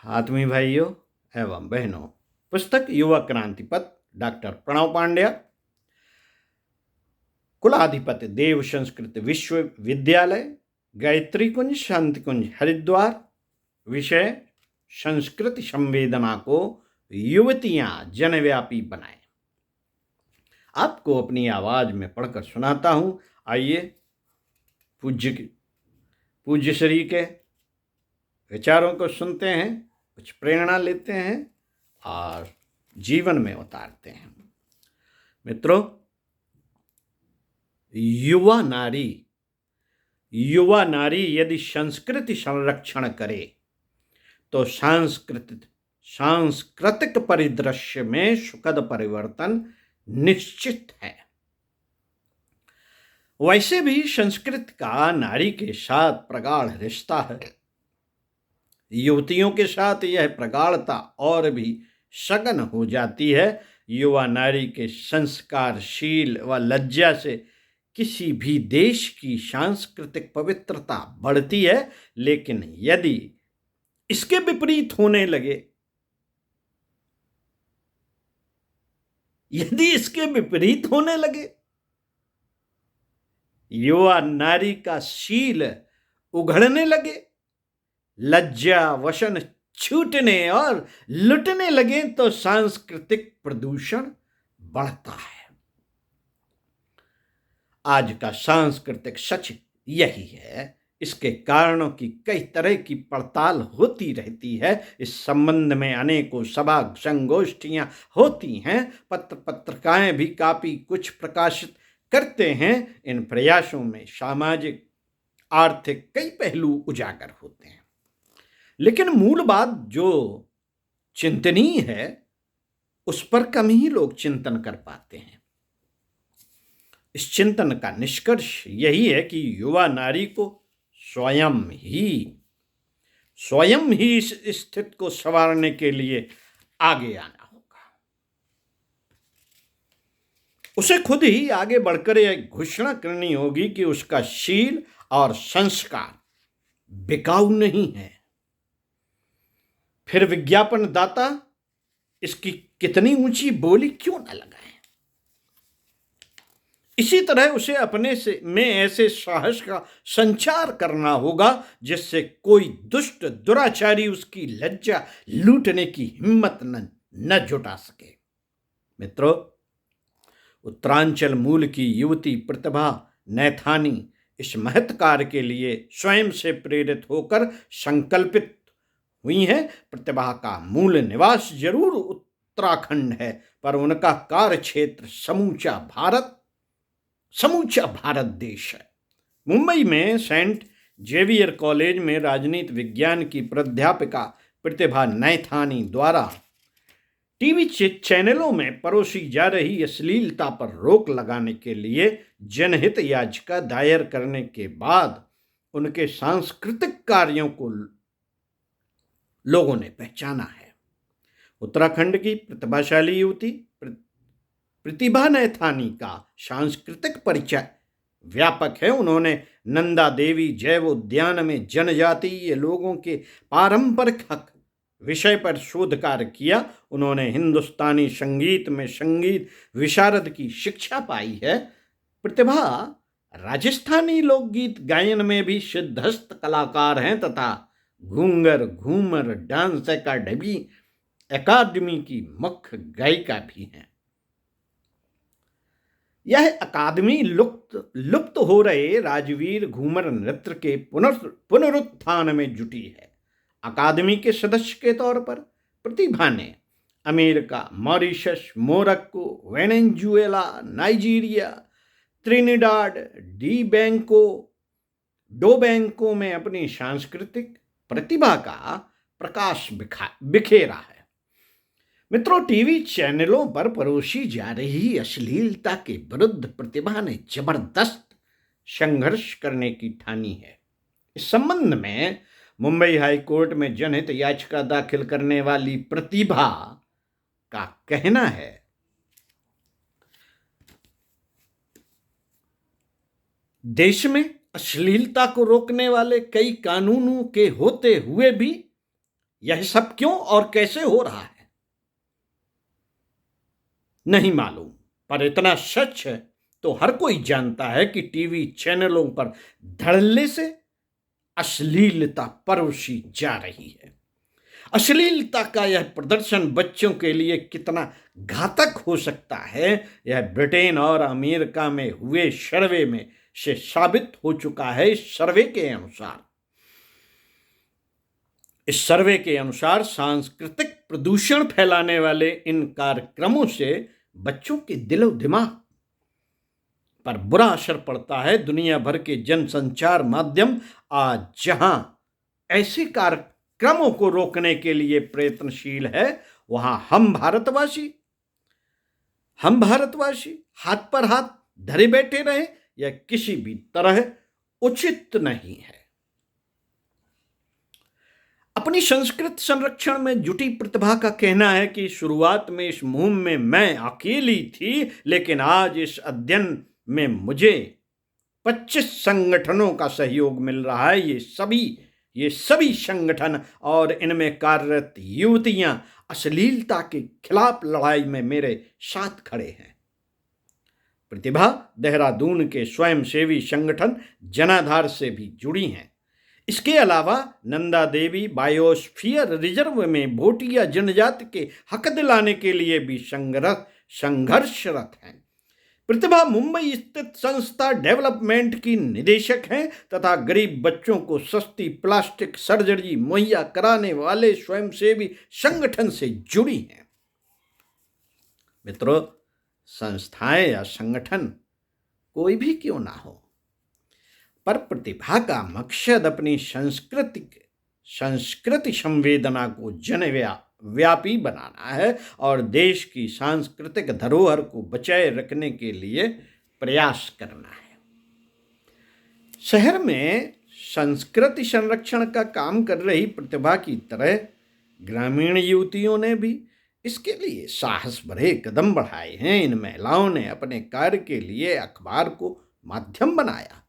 आत्मीय भाइयों एवं बहनों, पुस्तक युवा क्रांति पथ डॉक्टर प्रणव पांड्या, कुलाधिपति देव संस्कृत विश्वविद्यालय, गायत्री कुंज शांति कुंज हरिद्वार। विषय: संस्कृति संवेदना को युवतियां जनव्यापी बनाएं। आपको अपनी आवाज में पढ़कर सुनाता हूं। आइए पूज्य श्री के विचारों को सुनते हैं, कुछ प्रेरणा लेते हैं और जीवन में उतारते हैं। मित्रों, युवा नारी यदि संस्कृति संरक्षण करे तो सांस्कृतिक परिदृश्य में सुखद परिवर्तन निश्चित है। वैसे भी संस्कृति का नारी के साथ प्रगाढ़ रिश्ता है। युवतियों के साथ यह प्रगाढ़ता और भी सघन हो जाती है। युवा नारी के संस्कारशील व लज्जा से किसी भी देश की सांस्कृतिक पवित्रता बढ़ती है, लेकिन यदि इसके विपरीत होने लगे, युवा नारी का शील उघड़ने लगे, लज्जा वशन छूटने और लुटने लगे, तो सांस्कृतिक प्रदूषण बढ़ता है। आज का सांस्कृतिक सच यही है। इसके कारणों की कई तरह की पड़ताल होती रहती है। इस संबंध में अनेकों सभा संगोष्ठियां होती हैं। पत्रिकाएं भी काफी कुछ प्रकाशित करते हैं। इन प्रयासों में सामाजिक आर्थिक कई पहलू उजागर होते हैं, लेकिन मूल बात जो चिंतनीय है उस पर कम ही लोग चिंतन कर पाते हैं। इस चिंतन का निष्कर्ष यही है कि युवा नारी को स्वयं ही इस स्थिति को संवारने के लिए आगे आना होगा। उसे खुद ही आगे बढ़कर यह घोषणा करनी होगी कि उसका शील और संस्कार बिकाऊ नहीं है। फिर विज्ञापन दाता इसकी कितनी ऊंची बोली क्यों न लगाए। इसी तरह उसे अपने में ऐसे साहस का संचार करना होगा जिससे कोई दुष्ट दुराचारी उसकी लज्जा लूटने की हिम्मत न जुटा सके। मित्रों, उत्तरांचल मूल की युवती प्रतिभा नैथानी इस महत् कार्य के लिए स्वयं से प्रेरित होकर संकल्पित हुई है। प्रतिभा का मूल निवास जरूर उत्तराखंड है, पर उनका कार्य क्षेत्र समूचा भारत देश है। मुंबई में सेंट जेवियर कॉलेज में राजनीति विज्ञान की प्राध्यापिका प्रतिभा नैथानी द्वारा टीवी चैनलों में परोसी जा रही अश्लीलता पर रोक लगाने के लिए जनहित याचिका दायर करने के बाद उनके सांस्कृतिक कार्यों को लोगों ने पहचाना है। उत्तराखंड की प्रतिभाशाली युवती प्रतिभा नैथानी का सांस्कृतिक परिचय व्यापक है। उन्होंने नंदा देवी जैव उद्यान में जनजातीय लोगों के पारंपरिक हक विषय पर शोध कार्य किया। उन्होंने हिंदुस्तानी संगीत में संगीत विशारद की शिक्षा पाई है। प्रतिभा राजस्थानी लोकगीत गायन में भी सिद्धहस्त कलाकार हैं तथा घूंगर घूमर डांस अकादमी की मुख्य गायिका भी हैं। यह अकादमी लुप्त हो रहे राजवीर घूमर नृत्य के पुनरुत्थान में जुटी है। अकादमी के सदस्य के तौर पर प्रतिभा ने America, Mauritius, Morocco, Venezuela, Nigeria, Trinidad, दो बैंकों में अपनी सांस्कृतिक प्रतिभा का प्रकाश बिखेरा है। मित्रों, टीवी चैनलों पर परोसी जा रही अश्लीलता के विरुद्ध प्रतिभा ने जबरदस्त संघर्ष करने की ठानी है। इस संबंध में मुंबई हाई कोर्ट में जनहित याचिका दाखिल करने वाली प्रतिभा का कहना है, देश में अश्लीलता को रोकने वाले कई कानूनों के होते हुए भी यह सब क्यों और कैसे हो रहा है नहीं मालूम, पर इतना सच है तो हर कोई जानता है कि टीवी चैनलों पर धड़ल्ले से अश्लीलता परोसी जा रही है। अश्लीलता का यह प्रदर्शन बच्चों के लिए कितना घातक हो सकता है, यह ब्रिटेन और अमेरिका में हुए सर्वे में से साबित हो चुका है। इस सर्वे के अनुसार सांस्कृतिक प्रदूषण फैलाने वाले इन कार्यक्रमों से बच्चों के दिलो दिमाग पर बुरा असर पड़ता है। दुनिया भर के जनसंचार माध्यम आज जहां ऐसे कार्यक्रमों को रोकने के लिए प्रयत्नशील है, वहां हम भारतवासी हाथ पर हाथ धरे बैठे रहे, यह किसी भी तरह उचित नहीं है। अपनी संस्कृत संरक्षण में जुटी प्रतिभा का कहना है कि शुरुआत में इस मुहिम में मैं अकेली थी, लेकिन आज इस अध्ययन में मुझे 25 संगठनों का सहयोग मिल रहा है। ये सभी संगठन और इनमें कार्यरत युवतियां अश्लीलता के खिलाफ लड़ाई में मेरे साथ खड़े हैं। प्रतिभा देहरादून के स्वयंसेवी संगठन जनाधार से भी जुड़ी हैं। इसके अलावा नंदा देवी बायोस्फीयर रिजर्व में भोटिया जनजाति के हक दिलाने के लिए भी संघर्षरत हैं। प्रतिभा मुंबई स्थित संस्था डेवलपमेंट की निदेशक हैं तथा गरीब बच्चों को सस्ती प्लास्टिक सर्जरी मुहैया कराने वाले स्वयंसेवी संगठन से जुड़ी हैं। मित्रों, संस्थाएं या संगठन कोई भी क्यों ना हो, पर प्रतिभा का मकसद अपनी संस्कृति संवेदना को जनव्यापी बनाना है और देश की सांस्कृतिक धरोहर को बचाए रखने के लिए प्रयास करना है। शहर में संस्कृति संरक्षण का काम कर रही प्रतिभा की तरह ग्रामीण युवतियों ने भी इसके लिए साहस भरे कदम बढ़ाए हैं। इन महिलाओं ने अपने कार्य के लिए अखबार को माध्यम बनाया।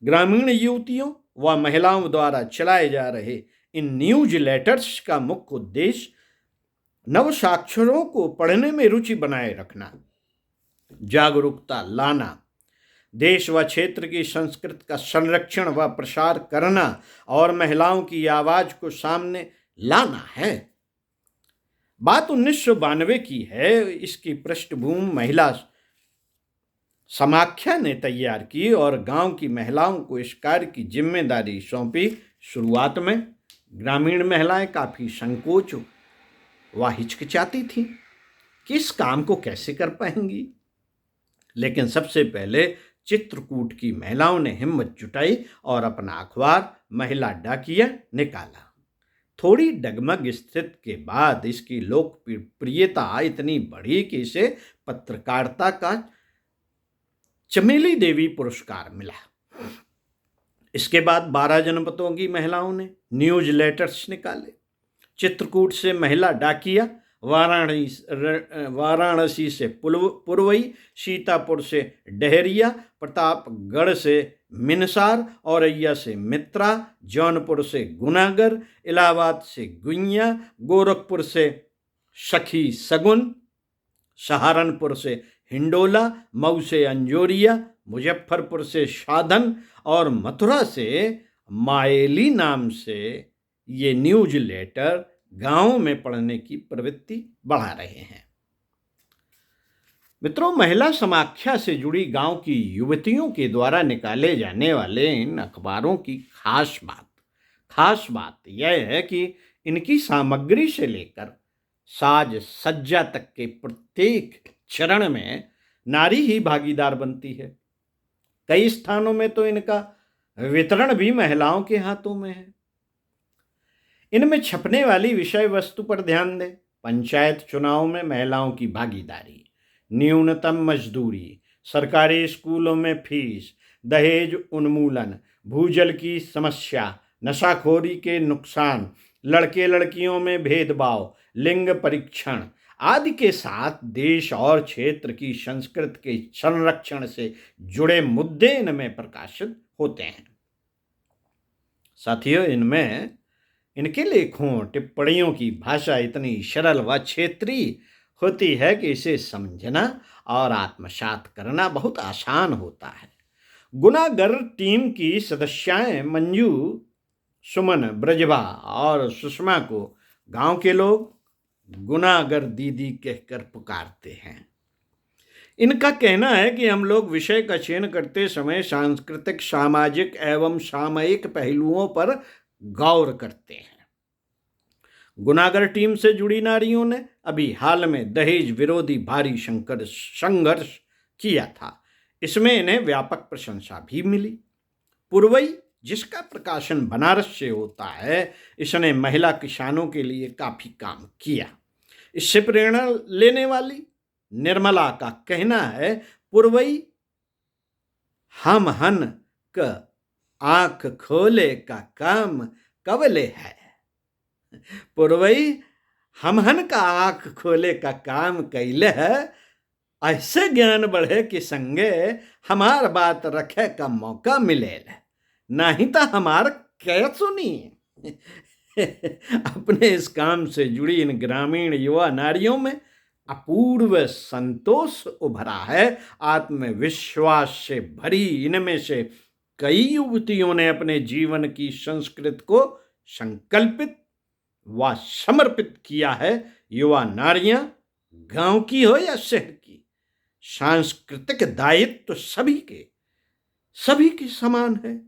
ग्रामीण युवतियों व महिलाओं द्वारा चलाए जा रहे इन न्यूज लेटर्स का मुख्य उद्देश्य नवसाक्षरों को पढ़ने में रुचि बनाए रखना, जागरूकता लाना, देश व क्षेत्र की संस्कृति का संरक्षण व प्रसार करना और महिलाओं की आवाज को सामने लाना है। बात 1992 की है। इसकी पृष्ठभूमि महिला समाख्या ने तैयार की और गांव की महिलाओं को इस कार्य की जिम्मेदारी सौंपी। शुरुआत में ग्रामीण महिलाएं काफ़ी संकोच व हिचकिचाती थीं कि इस काम को कैसे कर पाएंगी, लेकिन सबसे पहले चित्रकूट की महिलाओं ने हिम्मत जुटाई और अपना अखबार महिला डाकिया निकाला। थोड़ी डगमग स्थिति के बाद इसकी लोकप्रियता इतनी बढ़ी कि इसे पत्रकारिता का चमेली देवी पुरस्कार मिला। इसके बाद 12 जनपदों की महिलाओं ने न्यूज लेटर्स निकाले। चित्रकूट से महिला डाकिया, वाराणसी से पुरवई, सीतापुर से डहरिया, प्रतापगढ़ से मिनसार, औरैया से मित्रा, जौनपुर से गुनागर, इलाहाबाद से गुइया, गोरखपुर से सखी सगुन, सहारनपुर से हिंडोला, मऊ से अंजोरिया, मुजफ्फरपुर से साधन और मथुरा से माएली नाम से ये न्यूज लेटर गांवों में पढ़ने की प्रवृत्ति बढ़ा रहे हैं। मित्रों, महिला समाख्या से जुड़ी गांव की युवतियों के द्वारा निकाले जाने वाले इन अखबारों की खास बात यह है कि इनकी सामग्री से लेकर साज सज्जा तक के प्रत्येक चरण में नारी ही भागीदार बनती है। कई स्थानों में तो इनका वितरण भी महिलाओं के हाथों में है। इनमें छपने वाली विषय वस्तु पर ध्यान दें। पंचायत चुनाव में महिलाओं की भागीदारी, न्यूनतम मजदूरी, सरकारी स्कूलों में फीस, दहेज उन्मूलन, भूजल की समस्या, नशाखोरी के नुकसान, लड़के लड़कियों में भेदभाव, लिंग परीक्षण आदि के साथ देश और क्षेत्र की संस्कृति के संरक्षण से जुड़े मुद्दे इनमें प्रकाशित होते हैं। साथियों, इनमें इनके लेखों टिप्पणियों की भाषा इतनी सरल व क्षेत्रीय होती है कि इसे समझना और आत्मसात करना बहुत आसान होता है। गुनागर टीम की सदस्याएं मंजू, सुमन, ब्रजभा और सुषमा को गांव के लोग गुनागर दीदी कहकर पुकारते हैं। इनका कहना है कि हम लोग विषय का चयन करते समय सांस्कृतिक, सामाजिक एवं सामयिक पहलुओं पर गौर करते हैं। गुनागर टीम से जुड़ी नारियों ने अभी हाल में दहेज विरोधी भारी संघर्ष किया था। इसमें इन्हें व्यापक प्रशंसा भी मिली। पुरवई, जिसका प्रकाशन बनारस से होता है, इसने महिला किसानों के लिए काफी काम किया। इससे प्रेरणा लेने वाली निर्मला का कहना है, पुरवई हम हन क आंख खोले का काम कवले है। पुरवई हमहन का आंख खोले का काम कैले है, ऐसे ज्ञान बढ़े कि संगे हमार बात रखे का मौका मिले, नहीं तो हमार क्या सुनी। अपने इस काम से जुड़ी इन ग्रामीण युवा नारियों में अपूर्व संतोष उभरा है। आत्मविश्वास से भरी इनमें से कई युवतियों ने अपने जीवन की संस्कृति को संकल्पित व समर्पित किया है। युवा नारियां गांव की हो या शहर की, सांस्कृतिक दायित्व तो सभी के समान है।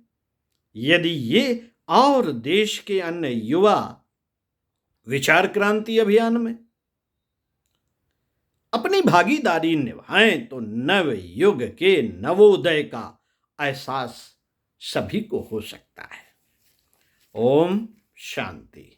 यदि ये और देश के अन्य युवा विचार क्रांति अभियान में अपनी भागीदारी निभाएं तो नव युग के नवोदय का एहसास सभी को हो सकता है। ओम शांति।